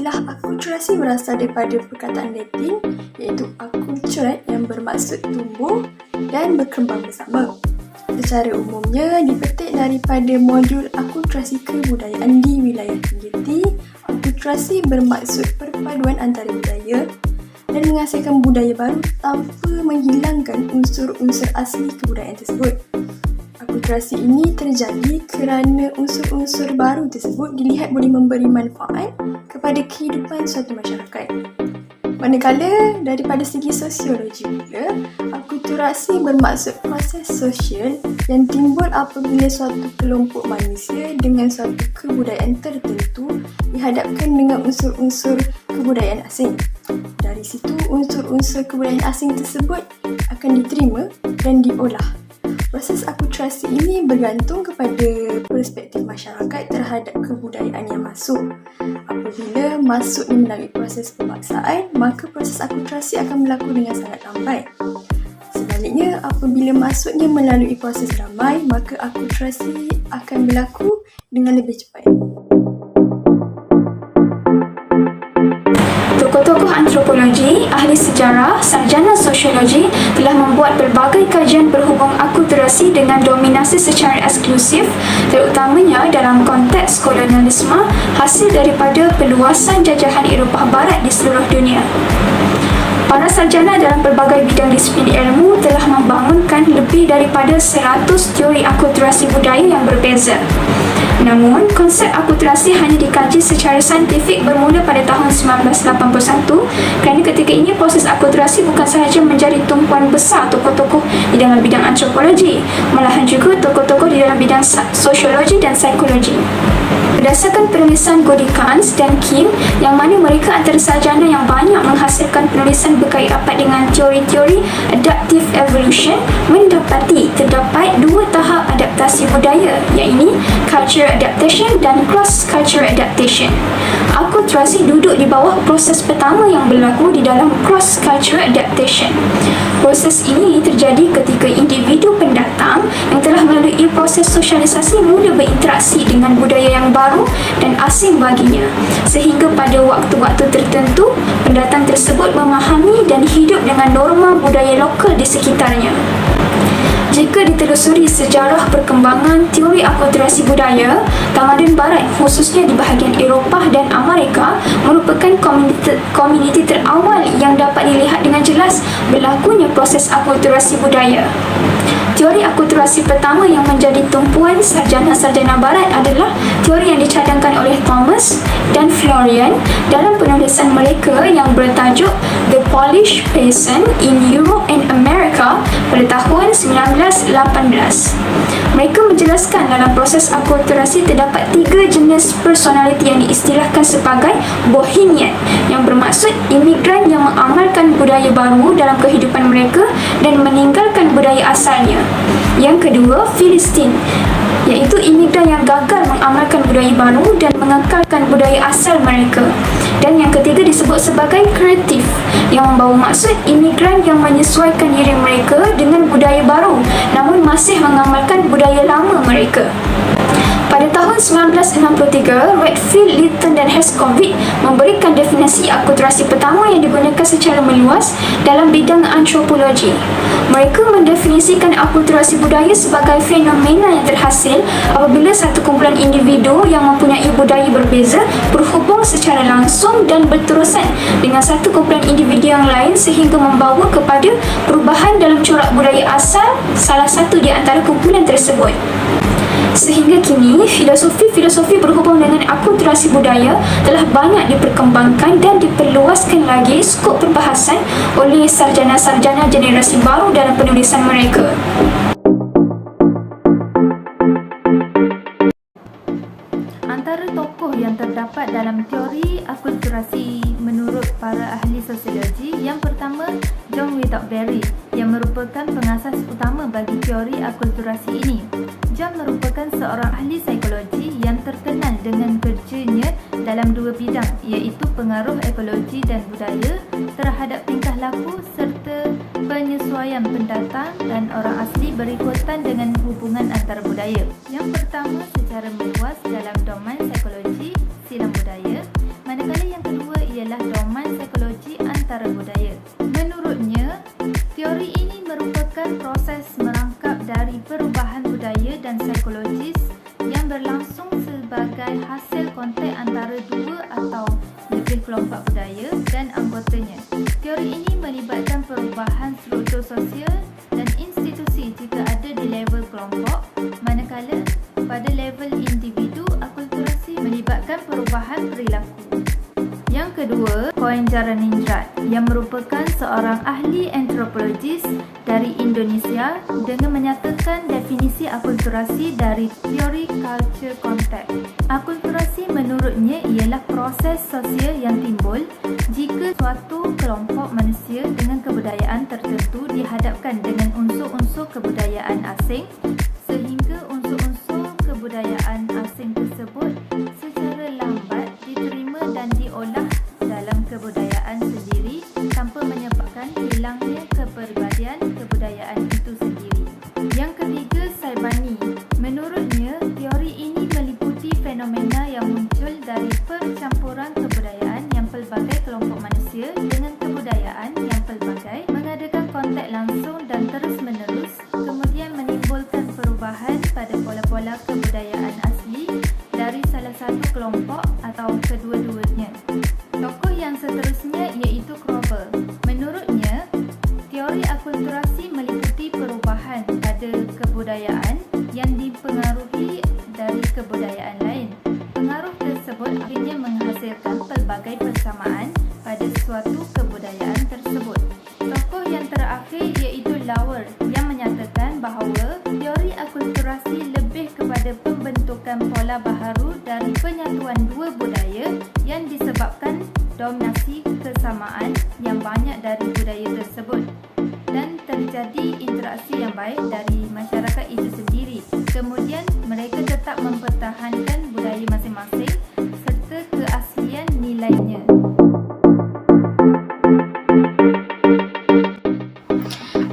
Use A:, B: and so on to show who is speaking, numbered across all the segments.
A: Istilah akulturasi berasal daripada perkataan Latin iaitu acculturare yang bermaksud tumbuh dan berkembang bersama. Secara umumnya dipetik daripada modul akulturasi kebudayaan di wilayah PGT. Akulturasi bermaksud perpaduan antara budaya dan menghasilkan budaya baru tanpa menghilangkan unsur-unsur asli kebudayaan tersebut. Akulturasi ini terjadi kerana unsur-unsur baru tersebut dilihat boleh memberi manfaat kepada kehidupan suatu masyarakat. Manakala daripada segi sosiologi pula, akulturasi bermaksud proses sosial yang timbul apabila suatu kelompok manusia dengan suatu kebudayaan tertentu dihadapkan dengan unsur-unsur kebudayaan asing. Dari situ, unsur-unsur kebudayaan asing tersebut akan diterima dan diolah. Proses akulturasi ini bergantung kepada perspektif masyarakat terhadap kebudayaan yang masuk. Apabila masuknya melalui proses pemaksaan, maka proses akulturasi akan berlaku dengan sangat lambat. Sebaliknya, apabila masuknya melalui proses damai, maka akulturasi akan berlaku dengan lebih cepat.
B: Tokoh-tokoh antropologi, ahli sejarah, sarjana sosiologi telah membuat pelbagai kajian berhubung akulturasi dengan dominasi secara eksklusif, terutamanya dalam konteks kolonialisme hasil daripada peluasan jajahan Eropah Barat di seluruh dunia. Para sarjana dalam pelbagai bidang disiplin ilmu telah membangunkan lebih daripada 100 teori akulturasi budaya yang berbeza. Namun, konsep akulturasi hanya dikaji secara saintifik bermula pada tahun 1981 kerana ketika ini proses akulturasi bukan sahaja menjadi tumpuan besar tokoh-tokoh di dalam bidang antropologi, malahan juga tokoh-tokoh di dalam bidang sosiologi dan psikologi. Berdasarkan penulisan Godikans dan Kim, yang mana mereka antara sarjana yang banyak menghasilkan penulisan berkait rapat dengan teori-teori adaptive evolution, mendapati terdapat dua tahap adaptasi budaya, iaitu cultural adaptation dan cross-cultural adaptation. Akulturasi duduk di bawah proses pertama yang berlaku di dalam cross-cultural adaptation. Proses ini terjadi ketika individu pendatang yang telah melalui proses sosialisasi mula berinteraksi dengan budaya yang baru dan asing baginya, sehingga pada waktu-waktu tertentu pendatang tersebut memahami dan hidup dengan norma budaya lokal di sekitarnya. Jika ditelusuri sejarah perkembangan teori akulturasi budaya, tamadun barat khususnya di bahagian Eropah dan Amerika merupakan komuniti terawal yang dapat dilihat dengan jelas berlakunya proses akulturasi budaya. Teori akulturasi pertama yang menjadi tumpuan sarjana-sarjana barat adalah teori yang dicadangkan oleh Thomas dan Florian dalam penulisan mereka yang bertajuk The Polish Peasant in Europe and America pada tahun 1918. Mereka menjelaskan dalam proses akulturasi terdapat 3 jenis personaliti yang diistilahkan sebagai Bohemian, yang bermaksud imigran yang mengamalkan budaya baru dalam kehidupan mereka dan meninggalkan budaya asalnya. Yang kedua, Filistin, iaitu imigran yang gagal mengamalkan budaya baru dan mengekalkan budaya asal mereka. Dan yang ketiga disebut sebagai kreatif, yang membawa maksud imigran yang menyesuaikan diri mereka dengan budaya baru namun masih mengamalkan budaya lama mereka. Pada tahun 1963, Redfield, Lytton dan Herskovits memberikan definisi akulturasi pertama yang digunakan secara meluas dalam bidang antropologi. Mereka mendefinisikan akulturasi budaya sebagai fenomena yang terhasil apabila satu kumpulan individu yang mempunyai budaya berbeza berhubung secara langsung dan berterusan dengan satu kumpulan individu yang lain sehingga membawa kepada perubahan dalam corak budaya asal salah satu di antara kumpulan tersebut. Sehingga kini, filosofi-filosofi berhubung dengan akulturasi budaya telah banyak diperkembangkan dan diperluaskan lagi skop perbahasan oleh sarjana-sarjana generasi baru dalam penulisan mereka.
C: Antara tokoh yang terdapat dalam teori akulturasi menurut para ahli sosiologi, yang pertama John Wyckoff Berry yang merupakan pengasas utama bagi teori akulturasi ini. John merupakan seorang ahli psikologi yang terkenal dengan kerjanya dalam dua bidang, iaitu pengaruh ekologi dan budaya terhadap tingkah laku serta penyesuaian pendatang dan orang asli berikutan dengan hubungan antara budaya. Yang pertama secara meluas dalam domain psikologi silam budaya, manakala yang kedua oleh kelompok budaya dan anggotanya. Teori ini melibatkan perubahan struktur sosial dan institusi jika ada di level kelompok, manakala pada level individu, akulturasi melibatkan perubahan perilaku. Yang kedua, Koen Jaranindrat yang merupakan seorang ahli antropologis dari Indonesia dengan menyatakan definisi akulturasi dari teori culture context. Akulturasi menurutnya ialah proses sosial yang timbul jika suatu kelompok manusia dengan kebudayaan tertentu dihadapkan dengan unsur-unsur kebudayaan asing sehingga unsur-unsur kebudayaan asing tersebut secara lambat diterima dan diolah dalam kebudayaan sendiri tanpa menyebabkan hilangnya kepribadian kebudayaan itu sendiri. Yang ketiga, Saibani. Menurutnya, teori ini meliputi fenomena yang muncul dari percampuran kebudayaan yang pelbagai kelompok manusia dengan kebudayaan yang pelbagai mengadakan kontak langsung dan terus-menerus, kemudian menimbulkan perubahan pada pola-pola kebudayaan asli dari salah satu kelompok atau kedua-duanya. Tokoh yang seterusnya iaitu Kroeber. Menurutnya, teori akulturasi meliputi perubahan pada kebudayaan yang dipengaruhi dari kebudayaan lain. Pengaruh tersebut akhirnya menghasilkan pelbagai persamaan pada suatu kebudayaan tersebut. Tokoh yang terakhir iaitu Lauer yang menyatakan bahawa teori akulturasi lebih kepada pembentukan pola baharu dari penyatuan dua budaya yang disebabkan dominasi kesamaan yang banyak dari budaya tersebut dan terjadi interaksi yang baik dari masyarakat itu sendiri. Kemudian mereka tetap mempertahankan budaya masing-masing serta keaslian nilainya.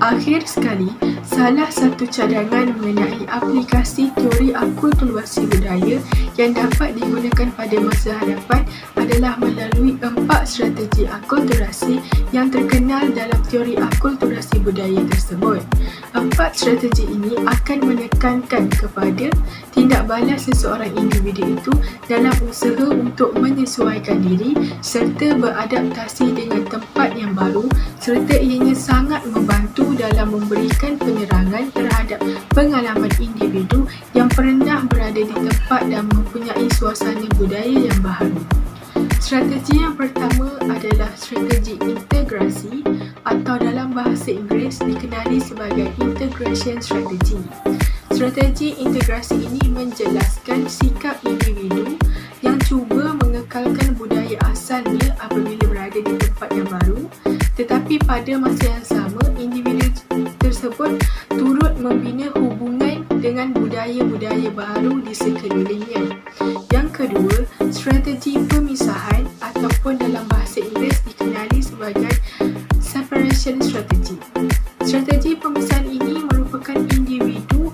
A: Akhir sekali, salah satu cadangan mengenai aplikasi teori akulturasi budaya yang dapat digunakan pada masa hadapan adalah melalui 4 strategi akulturasi yang terkenal dalam teori akulturasi budaya tersebut. 4 strategi ini akan menekankan kepada tindak balas seseorang individu itu dalam usaha untuk menyesuaikan diri serta beradaptasi dengan tempat yang baru, serta ianya sangat membantu dalam memberikan penerangan terhadap pengalaman individu yang pernah berada di tempat dan mempunyai suasana budaya yang baharu. Strategi yang pertama adalah strategi integrasi atau dalam bahasa Inggeris dikenali sebagai integration strategy. Strategi integrasi ini menjelaskan sikap individu yang cuba mengekalkan budaya asalnya apabila berada di tempat yang baru, tetapi pada masa yang sama individu tersebut turut membina hubungan dengan budaya-budaya baru di sekelilingnya. Yang kedua, strategi pemisahan ataupun dalam bahasa Inggeris dikenali sebagai separation strategy. Strategi pemisahan ini merupakan individu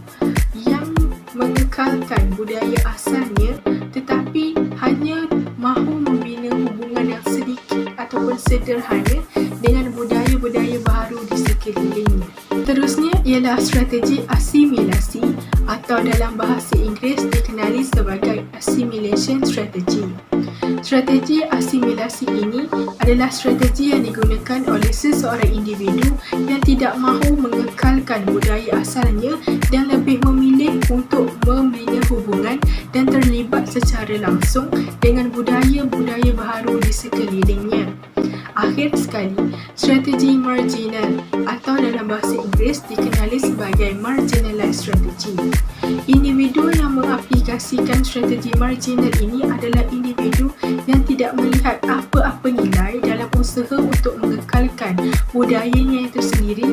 A: yang mengekalkan budaya asalnya tetapi hanya mahu membina hubungan yang sedikit ataupun sederhana dengan budaya-budaya baru di sekelilingnya. Terusnya ialah strategi asimilasi atau dalam bahasa Inggeris dikenali sebagai assimilation strategy. Strategi asimilasi ini adalah strategi yang digunakan oleh seseorang individu yang tidak mahu mengekalkan budaya asalnya dan lebih memilih untuk membina hubungan dan terlibat secara langsung dengan budaya-budaya baharu di sekelilingnya. Akhir sekali, strategi marginal atau dalam bahasa Inggeris dikenali sebagai marginalized strategy. Individu yang mengaplikasikan strategi marginal ini adalah individu yang tidak melihat apa-apa nilai dalam usaha untuk mengekalkan budayanya yang tersendiri.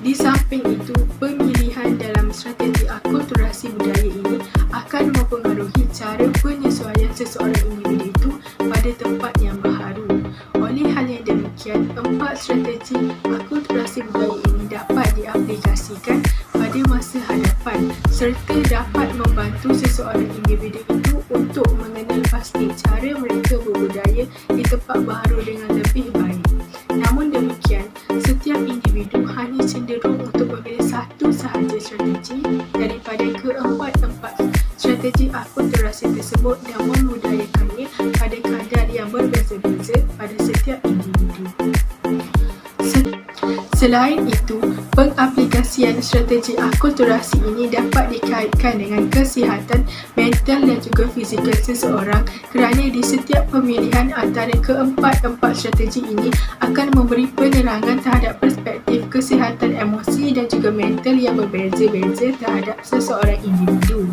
A: Di samping itu, pemilihan dalam strategi akulturasi budaya ini akan mempengaruhi cara penyesuaian seseorang individu itu pada tempat yang baharu. Oleh hal yang demikian, 4 strategi akulturasi budaya ini dapat diaplikasikan pada masa hadapan serta dapat membantu seseorang individu itu untuk mengenal pasti cara mereka berbudaya di tempat baharu dengan lebih baik. Namun demikian, setiap individu hanya cenderung untuk memilih satu sahaja strategi daripada keempat-empat strategi akulturasi tersebut dan membudayakannya pada kadar yang berbeza
D: berbeza pada setiap individu. Selain itu, pengaplikasian strategi akulturasi ini dapat dikaitkan dengan kesihatan mental dan juga fizikal seseorang kerana di setiap pemilihan antara keempat-empat strategi ini akan memberi penerangan terhadap perspektif kesihatan emosi dan juga mental yang berbeza-beza terhadap seseorang individu.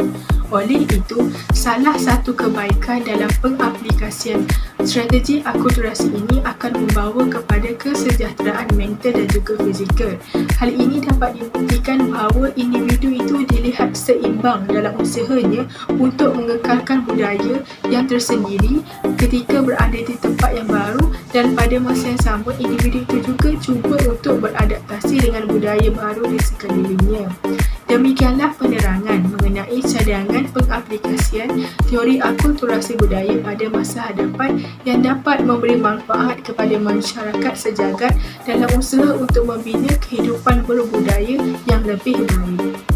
D: Oleh itu, salah satu kebaikan dalam pengaplikasian strategi akulturasi ini akan membawa kepada kesejahteraan mental dan juga fizikal. Hal ini dapat dibuktikan bahawa individu itu dilihat seimbang dalam usahanya untuk mengekalkan budaya yang tersendiri ketika berada di tempat yang baru, dan pada masa yang sama individu itu juga cuba untuk beradaptasi dengan budaya baru di sekelilingnya. Demikianlah penerangan mengenai cadangan pengaplikasian teori akulturasi budaya pada masa hadapan yang dapat memberi manfaat kepada masyarakat sejagat dalam usaha untuk membina kehidupan berbudaya yang lebih baik.